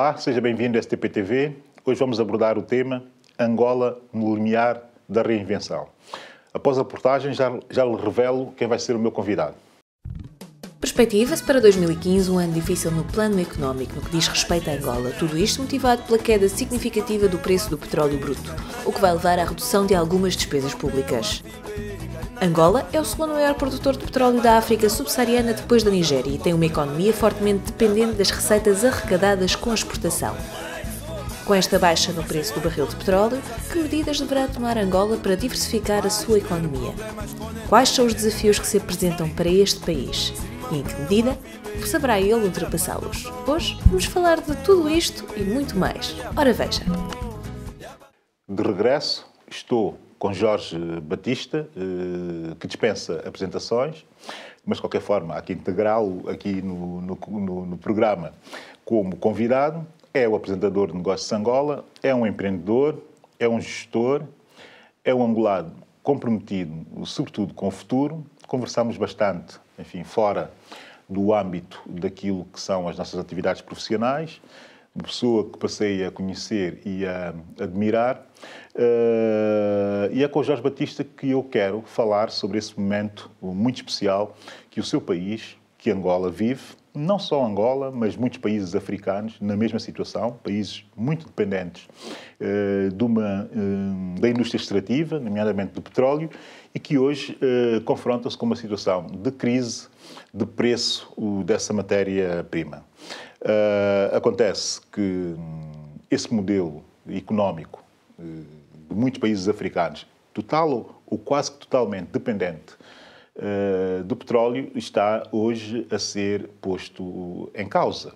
Olá, seja bem-vindo à STP-TV. Hoje vamos abordar o tema Angola no limiar da reinvenção. Após a reportagem, já lhe revelo quem vai ser o meu convidado. Perspectiva-se para 2015 um ano difícil no plano económico no que diz respeito a Angola. Tudo isto motivado pela queda significativa do preço do petróleo bruto, o que vai levar à redução de algumas despesas públicas. Angola é o segundo maior produtor de petróleo da África subsaariana depois da Nigéria e tem uma economia fortemente dependente das receitas arrecadadas com a exportação. Com esta baixa no preço do barril de petróleo, que medidas deverá tomar Angola para diversificar a sua economia? Quais são os desafios que se apresentam para este país? E em que medida saberá ele ultrapassá-los? Hoje vamos falar de tudo isto e muito mais. Ora veja. De regresso, estou com Jorge Batista, que dispensa apresentações, mas de qualquer forma há que integrá-lo aqui no programa como convidado. É o apresentador de negócios de Angola, é um empreendedor, é um gestor, é um angolano comprometido, sobretudo com o futuro. Conversamos bastante, enfim, fora do âmbito daquilo que são as nossas atividades profissionais, uma pessoa que passei a conhecer e a admirar. E é com o Jorge Batista que eu quero falar sobre esse momento muito especial que o seu país, que Angola, vive. Não só Angola, mas muitos países africanos na mesma situação, países muito dependentes da indústria extrativa, nomeadamente do petróleo, e que hoje confrontam-se com uma situação de crise de preço dessa matéria-prima. Acontece que esse modelo económico de muitos países africanos, total ou quase que totalmente dependente do petróleo, está hoje a ser posto em causa.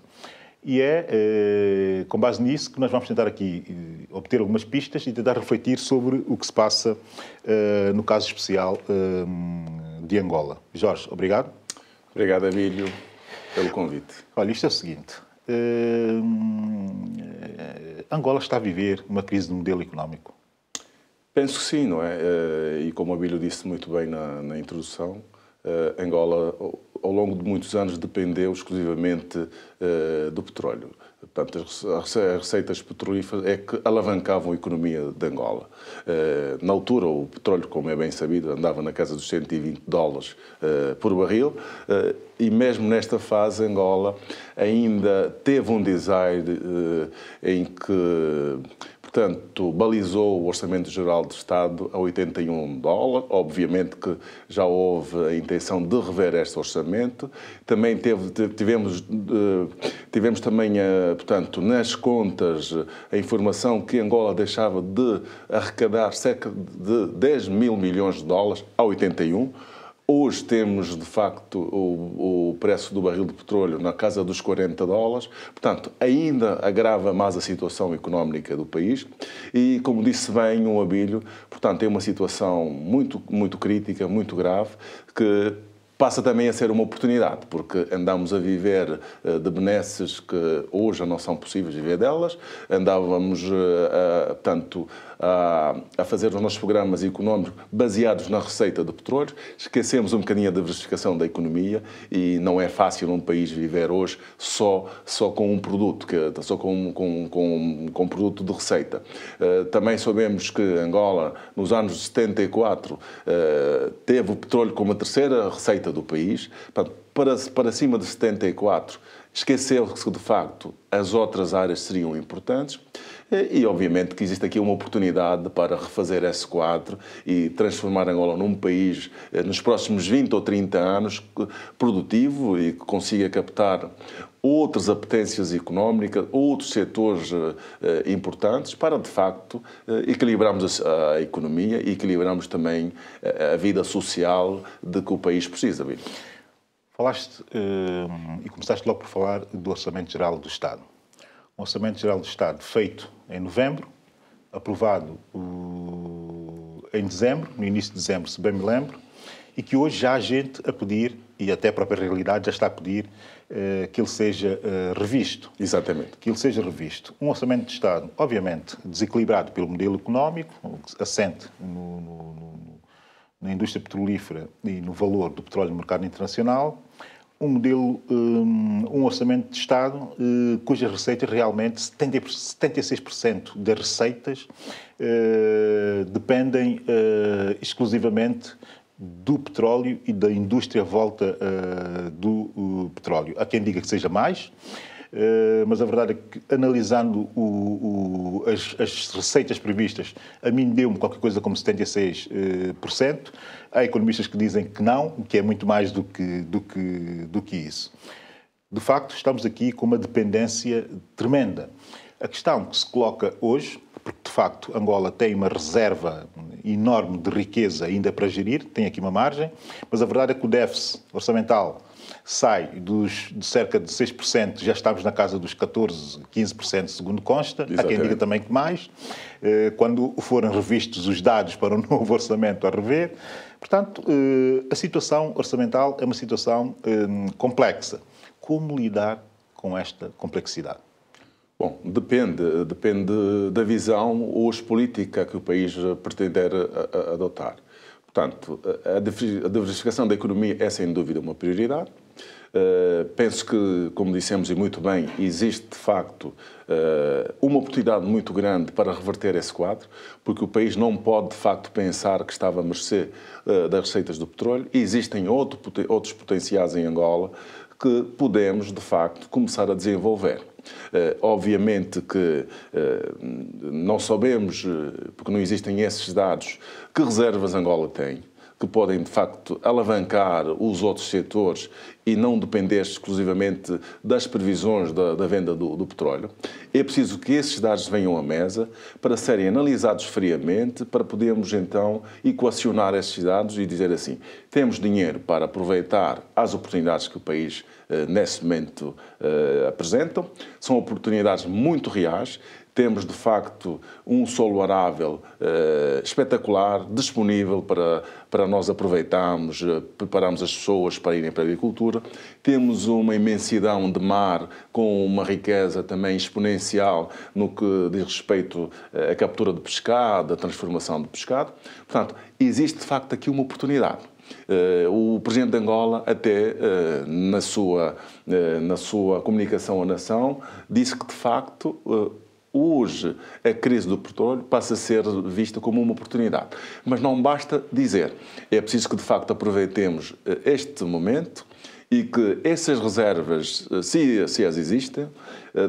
E é com base nisso que nós vamos tentar aqui obter algumas pistas e tentar refletir sobre o que se passa no caso especial de Angola. Jorge, obrigado. Obrigado, Emílio, pelo convite. Olha, isto é o seguinte. Angola está a viver uma crise de modelo económico. Penso que sim, não é? E como o Abílio disse muito bem na introdução, Angola, ao longo de muitos anos, dependeu exclusivamente do petróleo. Portanto, as receitas petrolíferas é que alavancavam a economia de Angola. Na altura, o petróleo, como é bem sabido, andava na casa dos $120 por barril, e mesmo nesta fase, Angola ainda teve um design em que, portanto, balizou o Orçamento Geral do Estado a $81. Obviamente que já houve a intenção de rever este orçamento. Também tivemos também, portanto, nas contas, a informação que Angola deixava de arrecadar cerca de $10 mil milhões a 81. Hoje temos, de facto, o preço do barril de petróleo na casa dos $40. Portanto, ainda agrava mais a situação económica do país. E, como disse bem o Abílio, portanto, é uma situação muito, muito crítica, muito grave, que passa também a ser uma oportunidade, porque andamos a viver de benesses que hoje não são possíveis viver delas. Andávamos, portanto, a fazer os nossos programas económicos baseados na receita de petróleo. Esquecemos um bocadinho a diversificação da economia e não é fácil um país viver hoje só com um produto, só com um produto de receita. Também sabemos que Angola, nos anos 74, teve o petróleo como a terceira receita do país. Para cima de 74, esqueceu-se que, de facto, as outras áreas seriam importantes. E, obviamente, que existe aqui uma oportunidade para refazer esse quadro e transformar Angola num país, nos próximos 20 ou 30 anos, produtivo e que consiga captar outras apetências económicas, outros setores importantes para, de facto, equilibrarmos a economia e equilibrarmos também a vida social de que o país precisa. Falaste e começaste logo por falar do Orçamento Geral do Estado. Um Orçamento Geral do Estado feito em novembro, aprovado em dezembro, no início de dezembro, se bem me lembro, e que hoje já há gente a pedir, e até a própria realidade já está a pedir, que ele seja revisto. Exatamente. Que ele seja revisto. Um Orçamento de Estado, obviamente, desequilibrado pelo modelo económico, assente na indústria petrolífera e no valor do petróleo no mercado internacional, um modelo, um orçamento de Estado cujas receitas realmente, 76% das receitas dependem exclusivamente do petróleo e da indústria à volta do petróleo. Há quem diga que seja mais, mas a verdade é que, analisando as receitas previstas, a mim deu-me qualquer coisa como 76%. Há economistas que dizem que não, que é muito mais do que isso. De facto, estamos aqui com uma dependência tremenda. A questão que se coloca hoje, porque de facto Angola tem uma reserva enorme de riqueza ainda para gerir, tem aqui uma margem, mas a verdade é que o déficit orçamental sai de cerca de 6%, já estamos na casa dos 14%, 15%, segundo consta. Exatamente. Há quem diga também que mais, quando forem revistos os dados para o novo orçamento a rever. Portanto, a situação orçamental é uma situação complexa. Como lidar com esta complexidade? Bom, depende da visão ou política que o país pretender adotar. Portanto, a diversificação da economia é sem dúvida uma prioridade. Penso que, como dissemos e muito bem, existe de facto uma oportunidade muito grande para reverter esse quadro, porque o país não pode de facto pensar que estava a mercê das receitas do petróleo. E existem outros potenciais em Angola que podemos de facto começar a desenvolver. Obviamente que não sabemos, porque não existem esses dados, que reservas Angola tem, que podem, de facto, alavancar os outros setores e não depender exclusivamente das previsões da venda do petróleo. É preciso que esses dados venham à mesa para serem analisados friamente, para podermos, então, equacionar esses dados e dizer assim, temos dinheiro para aproveitar as oportunidades que o país, nesse momento, apresenta. São oportunidades muito reais. Temos, de facto, um solo arável espetacular, disponível para nós aproveitarmos, prepararmos as pessoas para irem para a agricultura. Temos uma imensidão de mar com uma riqueza também exponencial no que diz respeito à captura de pescado, à transformação de pescado. Portanto, existe, de facto, aqui uma oportunidade. O Presidente de Angola, até na sua comunicação à nação, disse que, de facto, hoje a crise do petróleo passa a ser vista como uma oportunidade. Mas não basta dizer. É preciso que, de facto, aproveitemos este momento e que essas reservas, se as existem,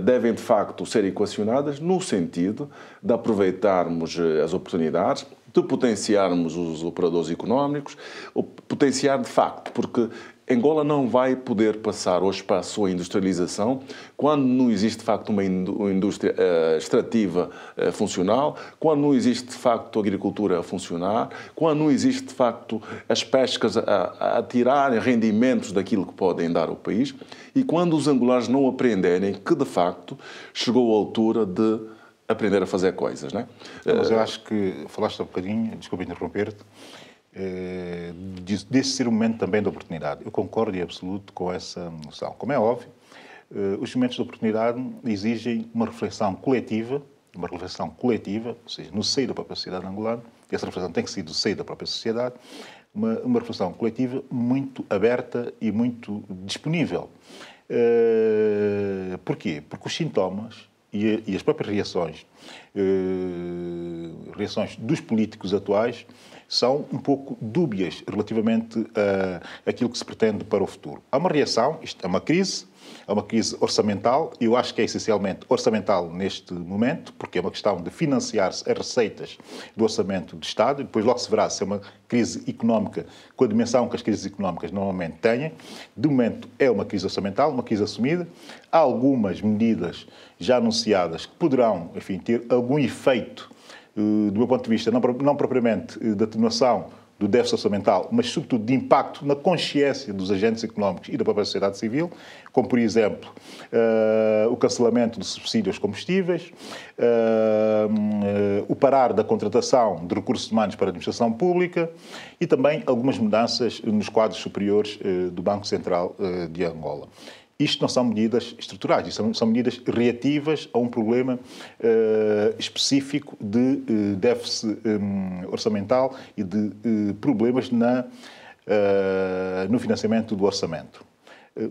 devem, de facto, ser equacionadas no sentido de aproveitarmos as oportunidades, de potenciarmos os operadores económicos, potenciar, de facto, porque Angola não vai poder passar hoje para a sua industrialização quando não existe, de facto, uma indústria extrativa funcional, quando não existe, de facto, a agricultura a funcionar, quando não existe, de facto, as pescas a tirarem rendimentos daquilo que podem dar ao país e quando os angolanos não aprenderem que, de facto, chegou a altura de aprender a fazer coisas, não é? Mas eu acho que falaste há um bocadinho, desculpa interromper-te, desse ser um momento também de oportunidade. Eu concordo em absoluto com essa noção. Como é óbvio, os momentos de oportunidade exigem uma reflexão coletiva, ou seja, no seio da própria sociedade angolana, e essa reflexão tem que ser do seio da própria sociedade, uma reflexão coletiva muito aberta e muito disponível. Porquê? Porque os sintomas e as próprias reações dos políticos atuais são um pouco dúbias relativamente àquilo que se pretende para o futuro. Há uma reação, isto é uma crise orçamental, e eu acho que é essencialmente orçamental neste momento, porque é uma questão de financiar-se as receitas do orçamento do Estado, e depois logo se verá se é uma crise económica com a dimensão que as crises económicas normalmente têm. De momento é uma crise orçamental, uma crise assumida. Há algumas medidas já anunciadas que poderão, enfim, ter algum efeito, do meu ponto de vista, não propriamente de atenuação do déficit orçamental, mas sobretudo de impacto na consciência dos agentes económicos e da própria sociedade civil, como, por exemplo, o cancelamento de subsídios aos combustíveis, o parar da contratação de recursos humanos para a administração pública e também algumas mudanças nos quadros superiores do Banco Central de Angola. Isto não são medidas estruturais, isto são medidas reativas a um problema específico de déficit orçamental e de problemas no financiamento do orçamento.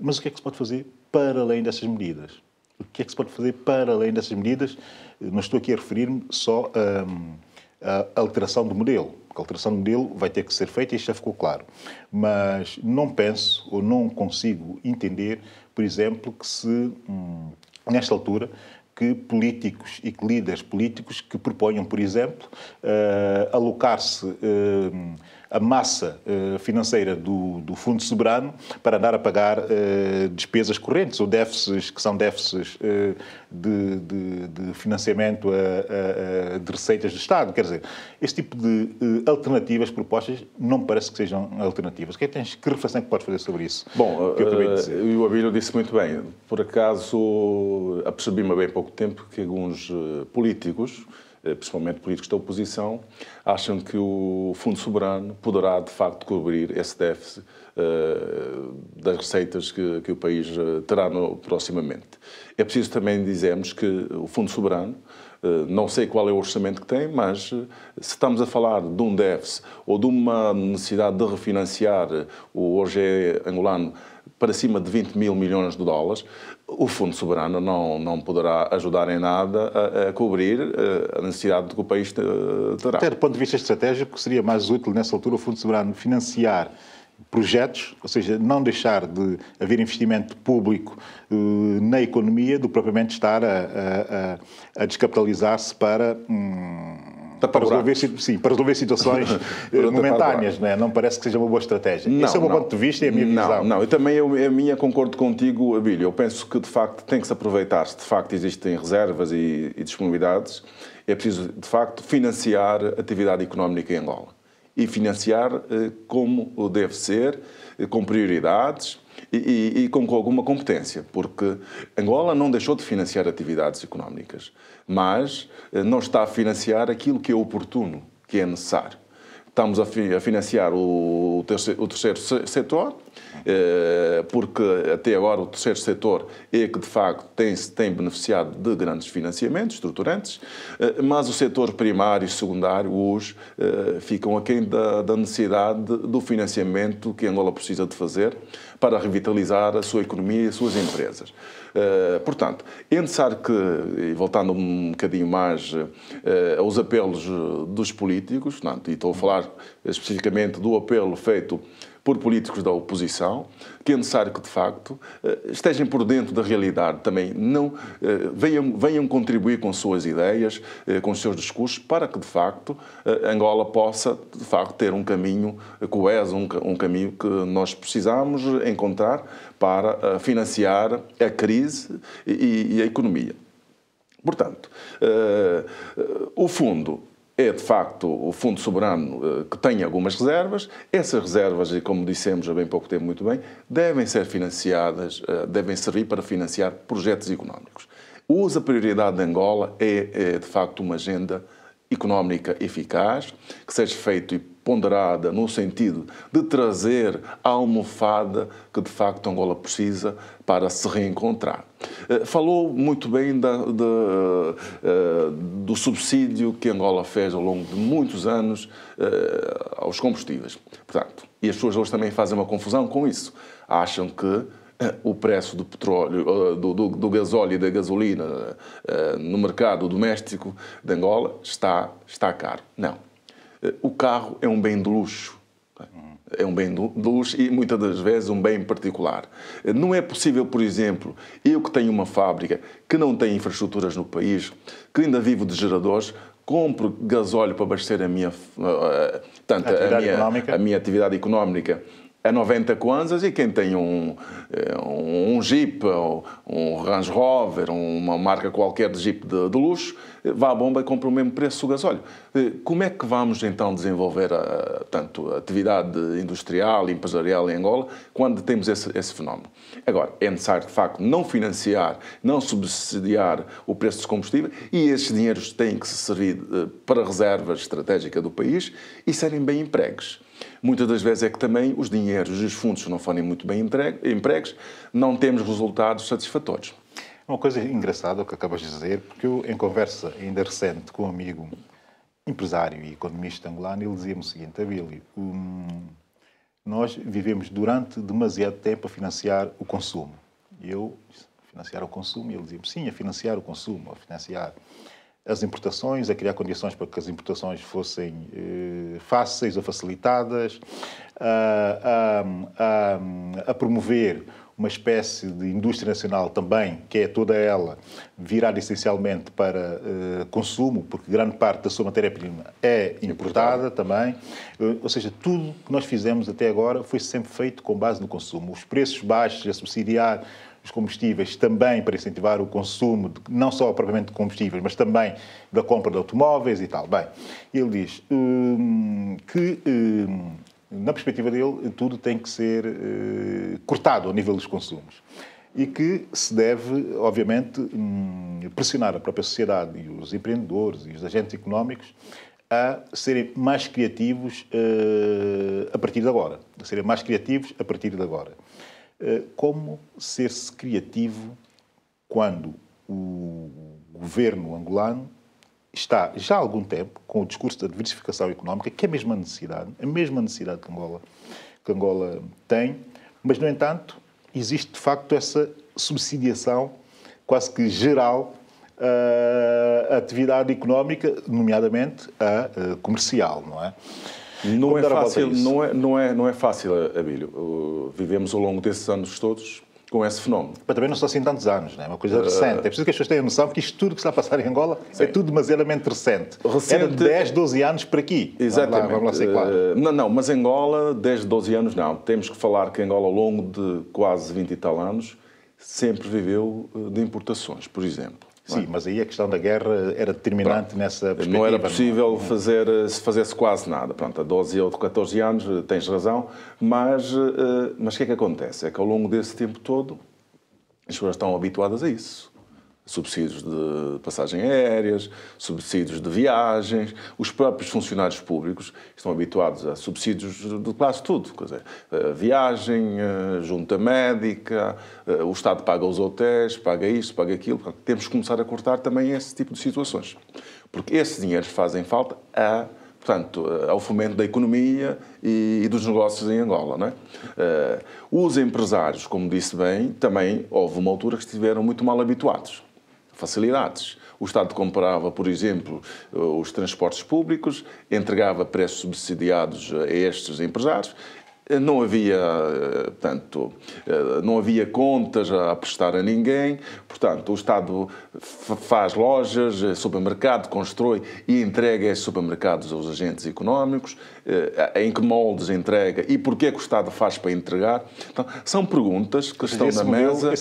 Mas o que é que se pode fazer para além dessas medidas? O que é que se pode fazer para além dessas medidas? Não estou aqui a referir-me só a alteração do modelo, porque a alteração do modelo vai ter que ser feita e isto já ficou claro. Mas não penso ou não consigo entender, por exemplo, que se, nesta altura, que políticos e que líderes políticos que proponham, por exemplo, alocar-se a massa financeira do Fundo Soberano para andar a pagar despesas correntes ou déficits que são déficits de financiamento de receitas do Estado. Quer dizer, este tipo de alternativas propostas não parece que sejam alternativas. Que reflexão é que podes fazer sobre isso? Bom, que eu acabei de dizer? O Abílio disse muito bem. Por acaso, apercebi-me há bem pouco tempo que alguns políticos, principalmente políticos da oposição, acham que o Fundo Soberano poderá, de facto, cobrir esse déficit das receitas que o país terá proximamente. É preciso também dizermos que o Fundo Soberano, não sei qual é o orçamento que tem, mas se estamos a falar de um déficit ou de uma necessidade de refinanciar o OGE angolano para cima de 20 mil milhões de dólares, o Fundo Soberano não poderá ajudar em nada a cobrir a necessidade que o país terá. Até do ponto de vista estratégico, seria mais útil, nessa altura, o Fundo Soberano financiar projetos, ou seja, não deixar de haver investimento público na economia, do que propriamente estar a descapitalizar-se para resolver situações momentâneas. Não parece que seja uma boa estratégia. Esse é o meu ponto de vista e a minha visão. Não, eu também concordo contigo, Abílio. Eu penso que, de facto, tem que se aproveitar. Se, de facto, existem reservas e disponibilidades, é preciso, de facto, financiar a atividade económica em Angola. E financiar como deve ser, com prioridades e com alguma competência, porque Angola não deixou de financiar atividades económicas, mas não está a financiar aquilo que é oportuno, que é necessário. Estamos a financiar o terceiro setor, porque até agora o terceiro setor é que, de facto, tem beneficiado de grandes financiamentos estruturantes, mas o setor primário e secundário hoje ficam aquém da necessidade do financiamento que Angola precisa de fazer para revitalizar a sua economia e as suas empresas. Portanto, é necessário que, e voltando um bocadinho mais aos apelos dos políticos, e estou a falar especificamente do apelo feito por políticos da oposição, que é necessário que, de facto, estejam por dentro da realidade também, venham contribuir com suas ideias, com os seus discursos, para que, de facto, Angola possa, de facto, ter um caminho coeso, um caminho que nós precisamos encontrar para financiar a crise e a economia. Portanto, o fundo é, de facto, o Fundo Soberano que tem algumas reservas. Essas reservas, e como dissemos há bem pouco tempo muito bem, devem ser financiadas, devem servir para financiar projetos económicos. A prioridade de Angola é, de facto, uma agenda económica eficaz, que seja feita e ponderada no sentido de trazer a almofada que, de facto, Angola precisa para se reencontrar. Falou muito bem do subsídio que Angola fez ao longo de muitos anos aos combustíveis. Portanto, e as pessoas hoje também fazem uma confusão com isso. Acham que o preço do petróleo, do gasóleo e da gasolina no mercado doméstico de Angola está caro. Não. O carro é um bem de luxo. É um bem de luxo e, muitas das vezes, um bem particular. Não é possível, por exemplo, eu que tenho uma fábrica que não tem infraestruturas no país, que ainda vivo de geradores, compro gasóleo para abastecer a minha atividade económica a 90 kwanzas, e quem tem um Jeep, ou um Range Rover, uma marca qualquer de Jeep de luxo, vá à bomba e compra o mesmo preço do gasóleo. Como é que vamos então desenvolver a atividade industrial e empresarial em Angola quando temos esse fenómeno? Agora, é necessário, de facto, não financiar, não subsidiar o preço dos combustíveis, e esses dinheiros têm que se servir para a reserva estratégica do país e serem bem empregues. Muitas das vezes é que também os dinheiros e os fundos não forem muito bem empregues, não temos resultados satisfatórios. Uma coisa engraçada o que acabas de dizer, porque eu, em conversa ainda recente com um amigo empresário e economista angolano, ele dizia-me o seguinte: Abílio, nós vivemos durante demasiado tempo a financiar o consumo. E eu, financiar o consumo, e ele dizia-me, sim, a financiar o consumo, a financiar as importações, a criar condições para que as importações fossem fáceis ou facilitadas, a promover uma espécie de indústria nacional também, que é toda ela virada essencialmente para consumo, porque grande parte da sua matéria-prima é importada também. Ou seja, tudo que nós fizemos até agora foi sempre feito com base no consumo. Os preços baixos, a subsidiar os combustíveis também para incentivar o consumo, não só propriamente de combustíveis, mas também da compra de automóveis e tal. Bem, ele diz que, na perspectiva dele, tudo tem que ser cortado ao nível dos consumos e que se deve, obviamente, pressionar a própria sociedade e os empreendedores e os agentes económicos a serem mais criativos a partir de agora. A serem mais criativos a partir de agora. Como ser-se criativo quando o governo angolano está já há algum tempo com o discurso da diversificação económica, que é a mesma necessidade que Angola tem, mas, no entanto, existe de facto essa subsidiação quase que geral à atividade económica, nomeadamente a comercial, não é? Não é fácil, Abílio. Vivemos ao longo desses anos todos com esse fenómeno. Mas também não são assim tantos anos, não é? Uma coisa recente. É preciso que as pessoas tenham noção que isto tudo que está a passar em Angola é tudo demasiadamente recente. Era de 10, 12 anos para aqui. Exatamente. Vamos lá ser claros. Não, mas Angola, 10, 12 anos não. Temos que falar que Angola, ao longo de quase 20 e tal anos, sempre viveu de importações, por exemplo. Sim, mas aí a questão da guerra era determinante nessa perspectiva. Não era possível fazer-se quase nada. Pronto, há 12 ou 14 anos, tens razão, mas o que é que acontece? É que ao longo desse tempo todo as pessoas estão habituadas a isso. Subsídios de passagem aéreas, subsídios de viagens, os próprios funcionários públicos estão habituados a subsídios de quase tudo, quer dizer, viagem, junta médica, o Estado paga os hotéis, paga isto, paga aquilo. Temos que começar a cortar também esse tipo de situações, porque esses dinheiros fazem falta ao fomento da economia e dos negócios em Angola, não é? Os empresários, como disse bem, também houve uma altura que estiveram muito mal habituados. Facilidades. O Estado comprava, por exemplo, os transportes públicos, entregava preços subsidiados a estes empresários. Não havia, portanto, não havia contas a prestar a ninguém. Portanto, o Estado faz lojas, supermercado, constrói e entrega esses supermercados aos agentes económicos. Em que moldes entrega e porquê que o Estado faz para entregar. Então, são perguntas que estão na mesa,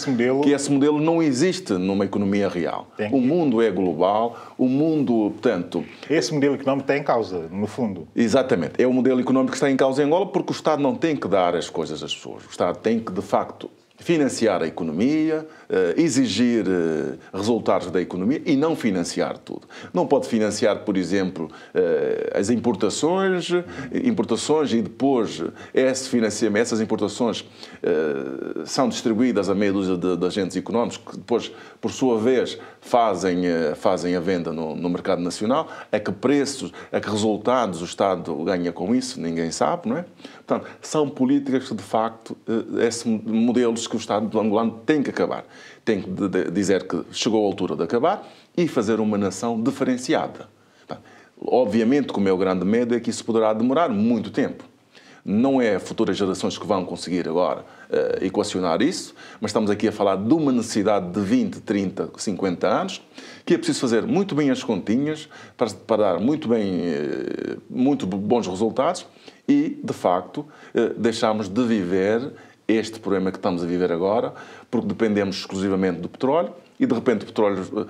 que esse modelo não existe numa economia real. O mundo é global, o mundo, portanto... Esse modelo económico está em causa, no fundo. Exatamente. É o modelo económico que está em causa em Angola porque o Estado não tem que dar as coisas às pessoas. O Estado tem que, de facto, financiar a economia, exigir resultados da economia e não financiar tudo. Não pode financiar, por exemplo, as importações e depois essas importações são distribuídas a meia dúzia de agentes económicos que depois, por sua vez, fazem a venda no mercado nacional. A que preços, a que resultados o Estado ganha com isso, ninguém sabe, não é? Portanto, são políticas que, de facto, esses modelos que o Estado angolano tem que acabar. Tem que dizer que chegou a altura de acabar e fazer uma nação diferenciada. Obviamente, que o meu grande medo é que isso poderá demorar muito tempo. Não é futuras gerações que vão conseguir agora equacionar isso, mas estamos aqui a falar de uma necessidade de 20, 30, 50 anos, que é preciso fazer muito bem as continhas para dar muito bons resultados e, de facto, deixarmos de viver este problema que estamos a viver agora, porque dependemos exclusivamente do petróleo e, de repente, o petróleo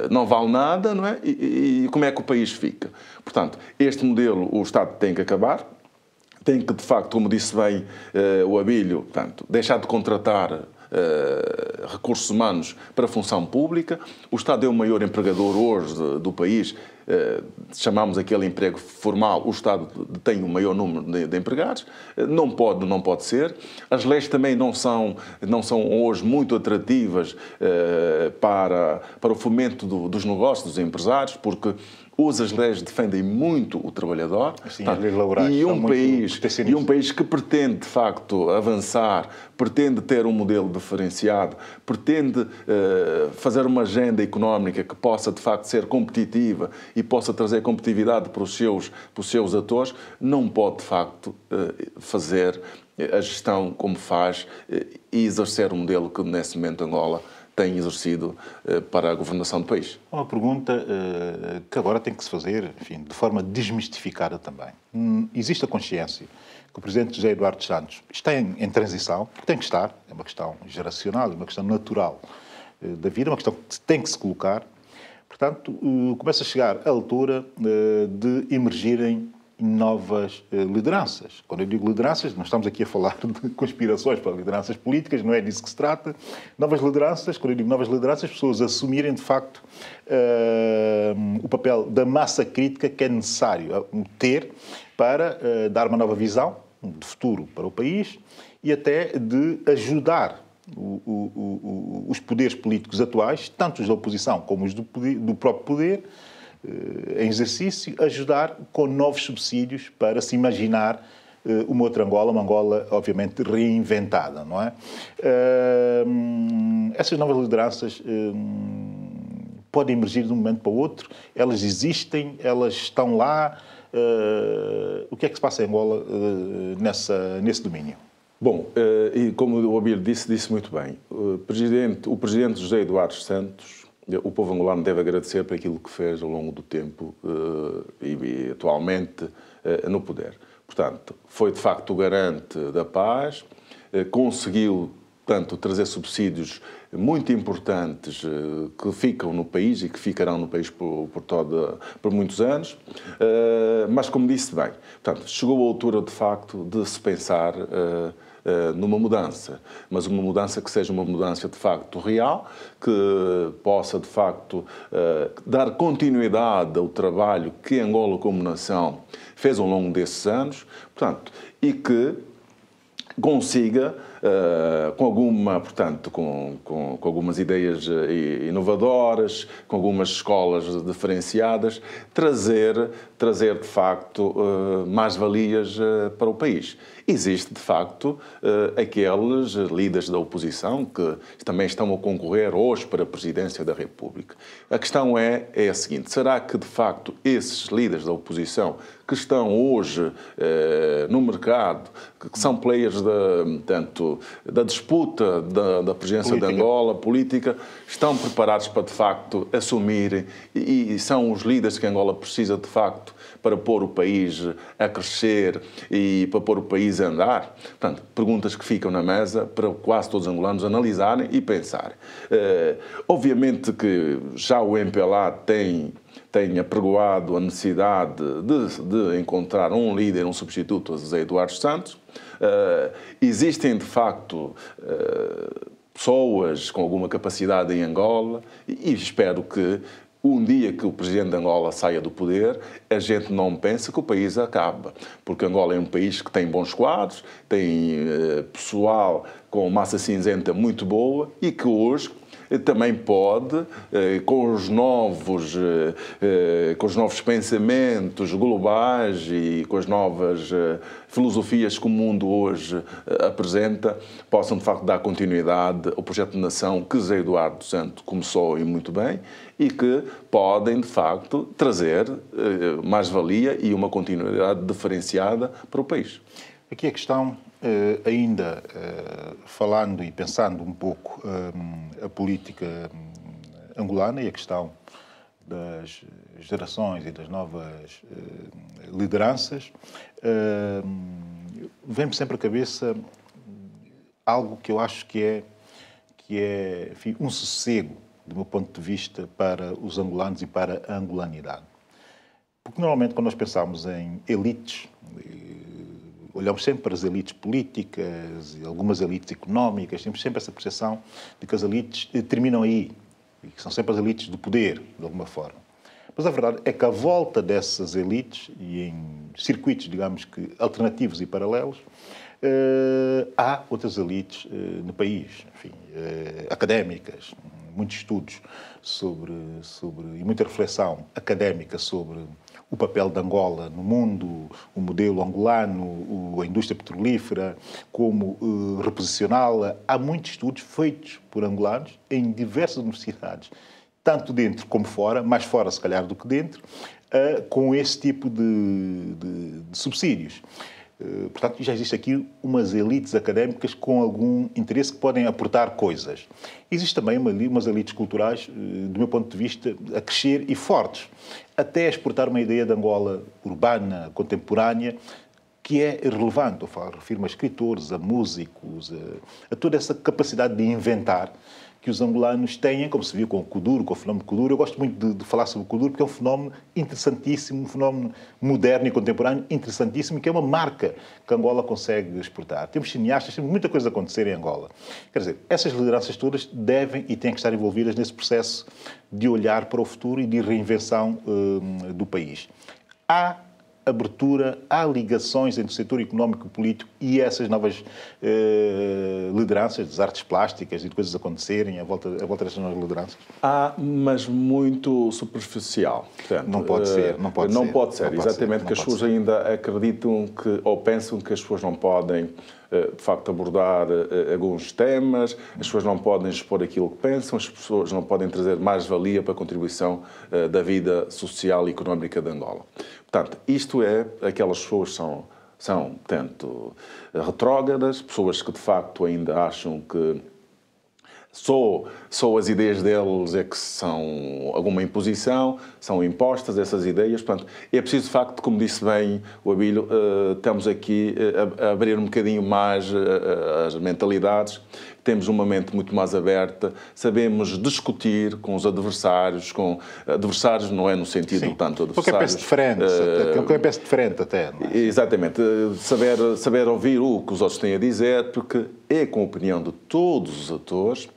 não vale nada, não é? E como é que o país fica? Portanto, este modelo o Estado tem que acabar, tem que, de facto, como disse bem o Abílio, portanto, deixar de contratar recursos humanos para a função pública. O Estado é o maior empregador hoje do país chamamos aquele emprego formal, o Estado tem o maior número de empregados, não pode ser. As leis também não são hoje muito atrativas para o fomento dos negócios, dos empresários, porque as leis defendem muito o trabalhador. Sim, as leis laborais e um país que pretende, de facto, avançar, pretende ter um modelo diferenciado, pretende fazer uma agenda económica que possa, de facto, ser competitiva e possa trazer competitividade para os seus atores, não pode, de facto, fazer a gestão como faz e exercer o modelo que, nesse momento, Angola tem exercido para a governação do país. Uma pergunta que agora tem que se fazer, enfim, de forma desmistificada também. Existe a consciência que o Presidente José Eduardo Santos está em transição, tem que estar, é uma questão geracional, é uma questão natural da vida, é uma questão que tem que se colocar. Portanto, começa a chegar a altura de emergirem novas lideranças. Quando eu digo lideranças, não estamos aqui a falar de conspirações para lideranças políticas, não é disso que se trata. Novas lideranças, quando eu digo novas lideranças, as pessoas assumirem, de facto, o papel da massa crítica que é necessário ter para dar uma nova visão de futuro para o país e até de ajudar os poderes políticos atuais, tanto os da oposição como os do próprio poder, em exercício, ajudar com novos subsídios para se imaginar uma outra Angola, uma Angola, obviamente, reinventada, não é? Essas novas lideranças podem emergir de um momento para o outro, elas existem, elas estão lá. O que é que se passa em Angola nesse domínio? Bom, e como o Abílio disse muito bem, o Presidente José Eduardo Santos, o povo angolano deve agradecer por aquilo que fez ao longo do tempo e atualmente no poder. Portanto, foi de facto o garante da paz, conseguiu, portanto, trazer subsídios muito importantes que ficam no país e que ficarão no país por muitos anos, mas, como disse bem, portanto, chegou a altura, de facto, de se pensar numa mudança, mas uma mudança que seja uma mudança de facto real, que possa de facto dar continuidade ao trabalho que Angola como nação fez ao longo desses anos, portanto, e que consiga, com algumas ideias inovadoras, com algumas escolas diferenciadas, trazer de facto mais-valias para o país. Existe, de facto, aqueles líderes da oposição que também estão a concorrer hoje para a presidência da República. A questão é a seguinte: será que, de facto, esses líderes da oposição que estão hoje no mercado, que são players da disputa da presidência de Angola, política, estão preparados para, de facto, assumirem e são os líderes que Angola precisa, de facto, para pôr o país a crescer e para pôr o país a andar? Portanto, perguntas que ficam na mesa para quase todos os angolanos analisarem e pensarem. Obviamente que já o MPLA tem apregoado a necessidade de encontrar um líder, um substituto a José Eduardo Santos. Existem, de facto, pessoas com alguma capacidade em Angola e espero que um dia que o Presidente de Angola saia do poder, a gente não pense que o país acaba. Porque Angola é um país que tem bons quadros, tem pessoal com massa cinzenta muito boa e que hoje também pode, com os novos pensamentos globais e com as novas filosofias que o mundo hoje apresenta, possam de facto dar continuidade ao projeto de nação que José Eduardo Santos começou e muito bem e que podem de facto trazer mais-valia e uma continuidade diferenciada para o país. Aqui a questão, ainda falando e pensando um pouco a política angolana e a questão das gerações e das novas lideranças, vem-me sempre à cabeça algo que eu acho que é enfim, um sossego, do meu ponto de vista, para os angolanos e para a angolanidade. Porque normalmente quando nós pensamos em elites, olhamos sempre para as elites políticas e algumas elites económicas, temos sempre essa percepção de que as elites terminam aí, e que são sempre as elites do poder, de alguma forma. Mas a verdade é que à volta dessas elites e em circuitos, digamos que alternativos e paralelos, há outras elites no país, enfim, académicas, muitos estudos e muita reflexão académica sobre o papel de Angola no mundo, o modelo angolano, a indústria petrolífera, como reposicioná-la. Há muitos estudos feitos por angolanos em diversas universidades, tanto dentro como fora, mais fora se calhar do que dentro, com esse tipo de subsídios. Portanto, já existe aqui umas elites académicas com algum interesse que podem aportar coisas. Existe também umas elites culturais, do meu ponto de vista, a crescer e fortes, até exportar uma ideia de Angola urbana, contemporânea, que é relevante. Eu refiro a escritores, a músicos, a toda essa capacidade de inventar que os angolanos têm, como se viu com o Kuduro, com o fenómeno Kuduro. Eu gosto muito de falar sobre o Kuduro porque é um fenómeno interessantíssimo, um fenómeno moderno e contemporâneo interessantíssimo, que é uma marca que Angola consegue exportar. Temos cineastas, temos muita coisa a acontecer em Angola. Quer dizer, essas lideranças todas devem e têm que estar envolvidas nesse processo de olhar para o futuro e de reinvenção do país. Há abertura, há ligações entre o setor económico e político e essas novas lideranças, das artes plásticas e de coisas acontecerem à volta dessas novas lideranças? Há, mas muito superficial. Portanto, não pode ser. Exatamente, que as pessoas ainda acreditam ou pensam que as pessoas não podem, de facto, abordar alguns temas, as pessoas não podem expor aquilo que pensam, as pessoas não podem trazer mais-valia para a contribuição da vida social e económica de Angola. Portanto, isto é, aquelas pessoas são tanto retrógradas, pessoas que de facto ainda acham que só as ideias deles é que são alguma imposição, são impostas essas ideias. Portanto, é preciso de facto, como disse bem o Abílio, estamos aqui a abrir um bocadinho mais as mentalidades. Temos uma mente muito mais aberta, sabemos discutir com os adversários, adversários não é no sentido Sim, tanto adversários... Porque é peça diferente até. Não é? Exatamente, saber ouvir o que os outros têm a dizer, porque é com a opinião de todos os atores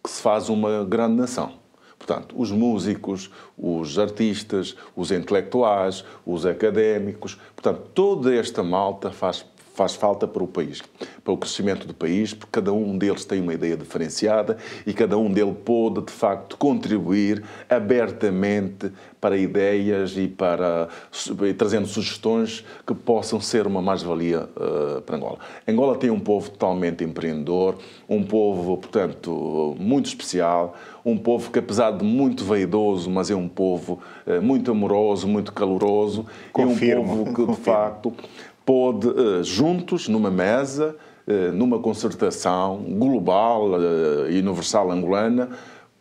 que se faz uma grande nação. Portanto, os músicos, os artistas, os intelectuais, os académicos, portanto, toda esta malta faz falta para o país, para o crescimento do país, porque cada um deles tem uma ideia diferenciada e cada um deles pode, de facto, contribuir abertamente para ideias e trazendo sugestões que possam ser uma mais-valia para Angola. Angola tem um povo totalmente empreendedor, um povo, portanto, muito especial, um povo que, apesar de muito vaidoso, mas é um povo muito amoroso, muito caloroso, Confirmo. É um povo que, de facto, pode, juntos, numa mesa, numa concertação global e universal angolana,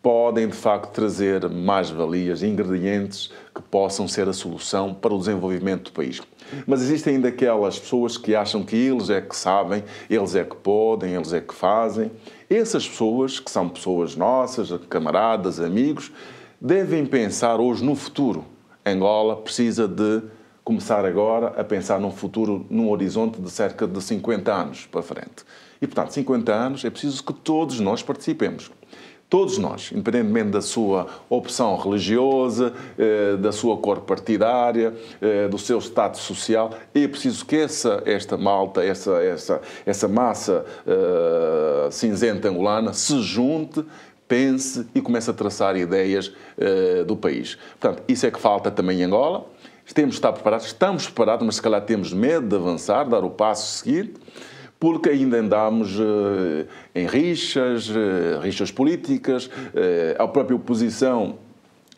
podem, de facto, trazer mais-valias, ingredientes que possam ser a solução para o desenvolvimento do país. Mas existem ainda aquelas pessoas que acham que eles é que sabem, eles é que podem, eles é que fazem. Essas pessoas, que são pessoas nossas, camaradas, amigos, devem pensar hoje no futuro. Angola precisa de começar agora a pensar num futuro, num horizonte de cerca de 50 anos para frente. E, portanto, 50 anos é preciso que todos nós participemos. Todos nós, independentemente da sua opção religiosa, da sua cor partidária, do seu status social, é preciso que esta malta, essa massa cinzenta angolana se junte, pense e comece a traçar ideias do país. Portanto, isso é que falta também em Angola. Temos de estar preparados, estamos preparados, mas se calhar temos medo de avançar, dar o passo seguinte, porque ainda andamos em rixas políticas, a própria oposição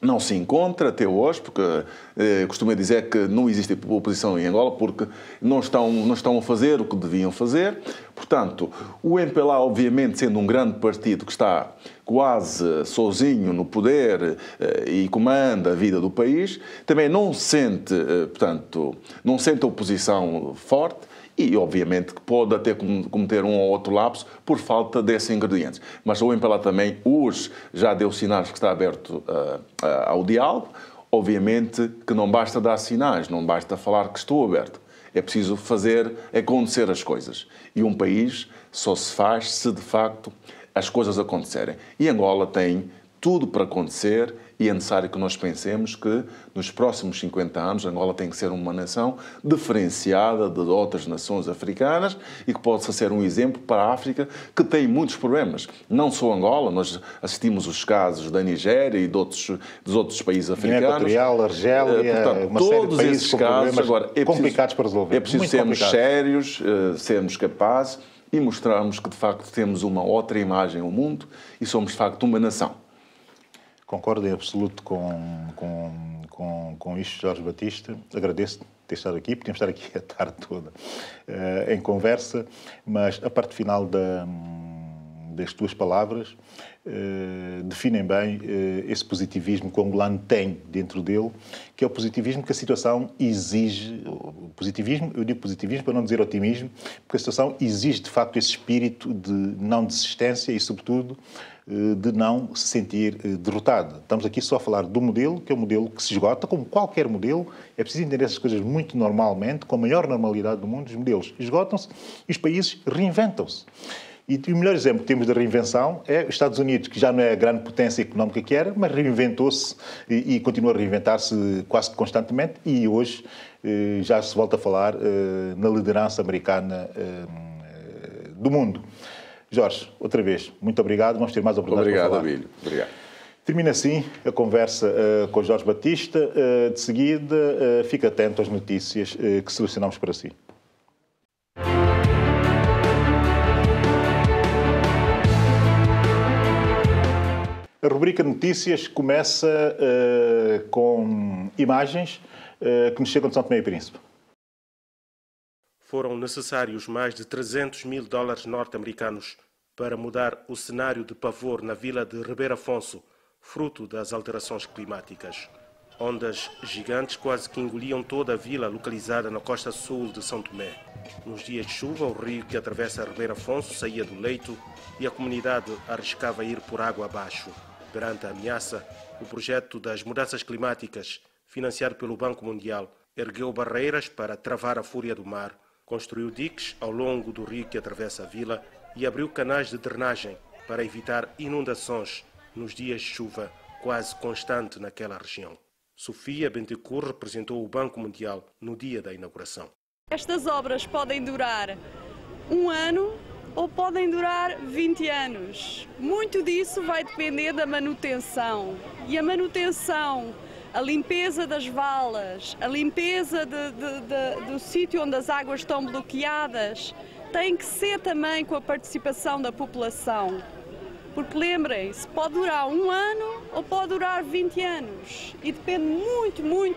não se encontra até hoje, porque costumo dizer que não existe oposição em Angola, porque não estão a fazer o que deviam fazer. Portanto, o MPLA, obviamente, sendo um grande partido que está quase sozinho no poder e comanda a vida do país, também não sente a oposição forte, e, obviamente, que pode até cometer um ou outro lapso por falta desses ingredientes. Mas o MPLA também, hoje, já deu sinais que está aberto ao diálogo. Obviamente que não basta dar sinais, não basta falar que estou aberto. É preciso fazer acontecer as coisas. E um país só se faz se, de facto, as coisas acontecerem. E Angola tem tudo para acontecer e é necessário que nós pensemos que nos próximos 50 anos Angola tem que ser uma nação diferenciada de outras nações africanas e que possa ser um exemplo para a África, que tem muitos problemas. Não só Angola, nós assistimos os casos da Nigéria e dos outros países africanos. Equatorial, Argélia, portanto, uma série de todos países esses com casos problemas agora complicados para resolver. É preciso sermos sérios, sermos capazes e mostrarmos que, de facto, temos uma outra imagem ao mundo e somos, de facto, uma nação. Concordo em absoluto com isto, Jorge Batista. Agradeço-te ter estado aqui. Podíamos estar aqui a tarde toda em conversa, mas a parte final das tuas palavras definem bem esse positivismo que o angolano tem dentro dele, que é o positivismo que a situação exige. Positivismo, eu digo positivismo para não dizer otimismo, porque a situação exige, de facto, esse espírito de não desistência e, sobretudo, de não se sentir derrotado. Estamos aqui só a falar do modelo, que é um modelo que se esgota, como qualquer modelo. É preciso entender essas coisas muito normalmente, com a maior normalidade do mundo. Os modelos esgotam-se e os países reinventam-se. E o melhor exemplo que temos de reinvenção é os Estados Unidos, que já não é a grande potência económica que era, mas reinventou-se e continua a reinventar-se quase constantemente e hoje já se volta a falar na liderança americana do mundo. Jorge, outra vez, muito obrigado. Vamos ter mais oportunidades para falar. Obrigado, Abílio. Obrigado. Termina assim a conversa com Jorge Batista. De seguida, fique atento às notícias que selecionamos para si. A rubrica Notícias começa com imagens que nos chegam de São Tomé e Príncipe. Foram necessários mais de 300 mil dólares norte-americanos para mudar o cenário de pavor na vila de Ribeira Afonso, fruto das alterações climáticas. Ondas gigantes quase que engoliam toda a vila localizada na costa sul de São Tomé. Nos dias de chuva, o rio que atravessa Ribeira Afonso saía do leito e a comunidade arriscava ir por água abaixo. Perante a ameaça, o projeto das mudanças climáticas, financiado pelo Banco Mundial, ergueu barreiras para travar a fúria do mar, construiu diques ao longo do rio que atravessa a vila e abriu canais de drenagem para evitar inundações nos dias de chuva quase constante naquela região. Sofia Bentecourt representou o Banco Mundial no dia da inauguração. Estas obras podem durar 1 ano ou podem durar 20 anos. Muito disso vai depender da manutenção. E a manutenção, a limpeza das valas, a limpeza do sítio onde as águas estão bloqueadas, tem que ser também com a participação da população. Porque lembrem-se, pode durar 1 ano ou pode durar 20 anos. E depende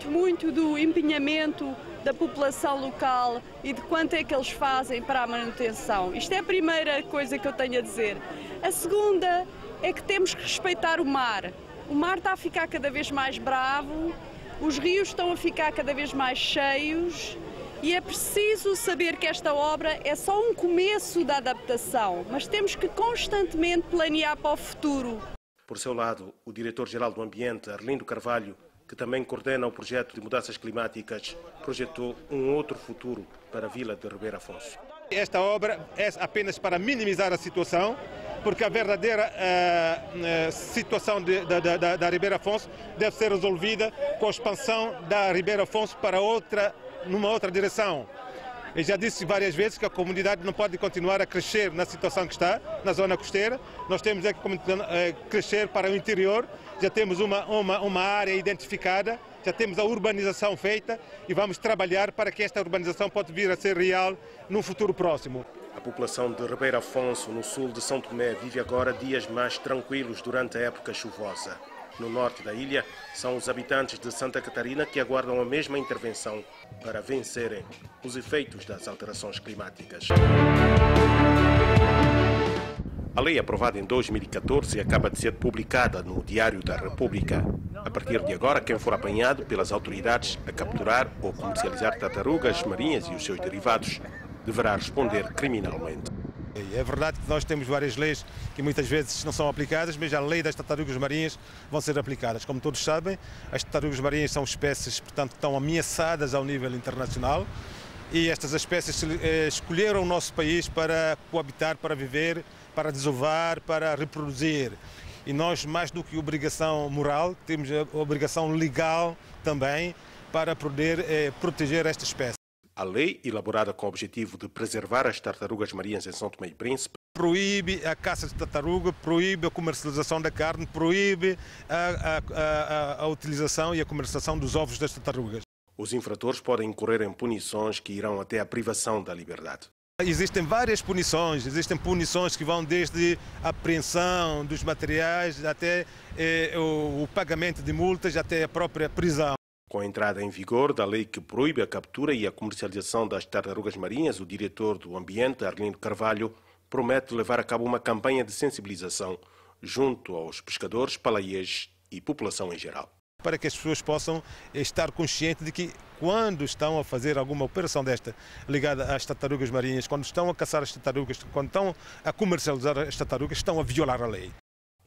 muito do empenhamento da população local e de quanto é que eles fazem para a manutenção. Isto é a primeira coisa que eu tenho a dizer. A segunda é que temos que respeitar o mar. O mar está a ficar cada vez mais bravo, os rios estão a ficar cada vez mais cheios e é preciso saber que esta obra é só um começo da adaptação, mas temos que constantemente planear para o futuro. Por seu lado, o diretor-geral do Ambiente, Arlindo Carvalho, que também coordena o projeto de mudanças climáticas, projetou um outro futuro para a vila de Ribeira Afonso. Esta obra é apenas para minimizar a situação, porque a verdadeira situação da Ribeira Afonso deve ser resolvida com a expansão da Ribeira Afonso para numa outra direção. Eu já disse várias vezes que a comunidade não pode continuar a crescer na situação que está, na zona costeira. Nós temos que crescer para o interior. Já temos uma área identificada, já temos a urbanização feita e vamos trabalhar para que esta urbanização possa vir a ser real num futuro próximo. A população de Ribeira Afonso, no sul de São Tomé, vive agora dias mais tranquilos durante a época chuvosa. No norte da ilha, são os habitantes de Santa Catarina que aguardam a mesma intervenção para vencerem os efeitos das alterações climáticas. A lei aprovada em 2014 acaba de ser publicada no Diário da República. A partir de agora, quem for apanhado pelas autoridades a capturar ou comercializar tartarugas marinhas e os seus derivados deverá responder criminalmente. É verdade que nós temos várias leis que muitas vezes não são aplicadas, mas a lei das tartarugas marinhas vão ser aplicadas. Como todos sabem, as tartarugas marinhas são espécies, portanto, que estão ameaçadas ao nível internacional e estas espécies escolheram o nosso país para coabitar, para viver, para desovar, para reproduzir. E nós, mais do que obrigação moral, temos a obrigação legal também para poder proteger esta espécie. A lei, elaborada com o objetivo de preservar as tartarugas marinhas em São Tomé e Príncipe, proíbe a caça de tartaruga, proíbe a comercialização da carne, proíbe a utilização e a comercialização dos ovos das tartarugas. Os infratores podem incorrer em punições que irão até a privação da liberdade. Existem várias punições, que vão desde a apreensão dos materiais até o pagamento de multas, até a própria prisão. Com a entrada em vigor da lei que proíbe a captura e a comercialização das tartarugas marinhas, o diretor do Ambiente, Arlindo Carvalho, promete levar a cabo uma campanha de sensibilização junto aos pescadores, palaiês e população em geral. Para que as pessoas possam estar conscientes de que quando estão a fazer alguma operação desta ligada às tartarugas marinhas, quando estão a caçar as tartarugas, quando estão a comercializar as tartarugas, estão a violar a lei.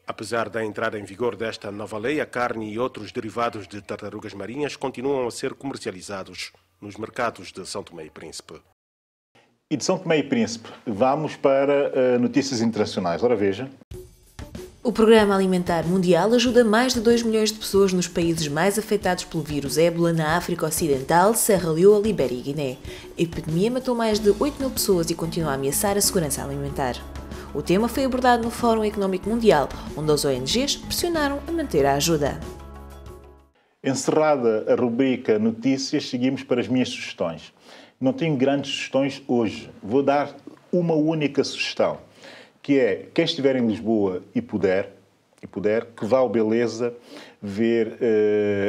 Apesar da entrada em vigor desta nova lei, a carne e outros derivados de tartarugas marinhas continuam a ser comercializados nos mercados de São Tomé e Príncipe. E de São Tomé e Príncipe, vamos para notícias internacionais. Ora veja. O Programa Alimentar Mundial ajuda mais de 2 milhões de pessoas nos países mais afetados pelo vírus ébola na África Ocidental, Serra Leoa, Libéria e Guiné. A epidemia matou mais de 8 mil pessoas e continua a ameaçar a segurança alimentar. O tema foi abordado no Fórum Económico Mundial, onde as ONGs pressionaram a manter a ajuda. Encerrada a rubrica Notícias, seguimos para as minhas sugestões. Não tenho grandes sugestões hoje. Vou dar uma única sugestão, que é, quem estiver em Lisboa e puder, que vá ao Beleza ver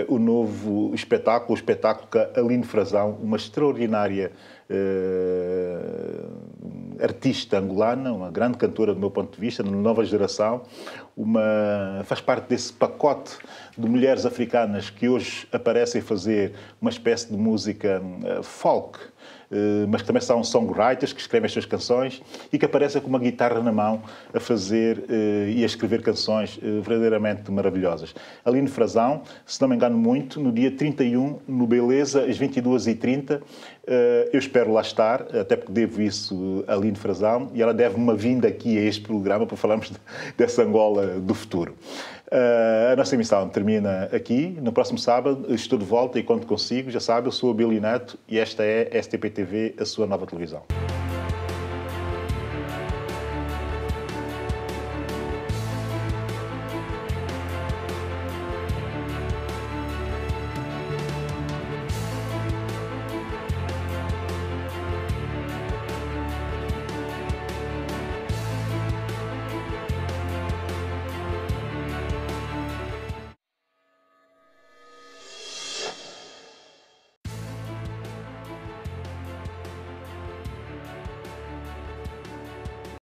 o novo espetáculo, o espetáculo que a Aline Frazão, uma extraordinária artista angolana, uma grande cantora do meu ponto de vista, de nova geração, faz parte desse pacote de mulheres africanas que hoje aparecem a fazer uma espécie de música folk, mas que também são songwriters, que escrevem as suas canções e que aparecem com uma guitarra na mão a fazer e a escrever canções verdadeiramente maravilhosas. Aline Frazão, se não me engano muito, no dia 31, no Beleza, às 22h30, eu espero lá estar, até porque devo isso a Aline Frazão, e ela deve uma vinda aqui a este programa para falarmos dessa Angola do futuro. A nossa emissão termina aqui. No próximo sábado estou de volta e quando consigo, já sabe, eu sou o Billy Neto e esta é STP TV, a sua nova televisão.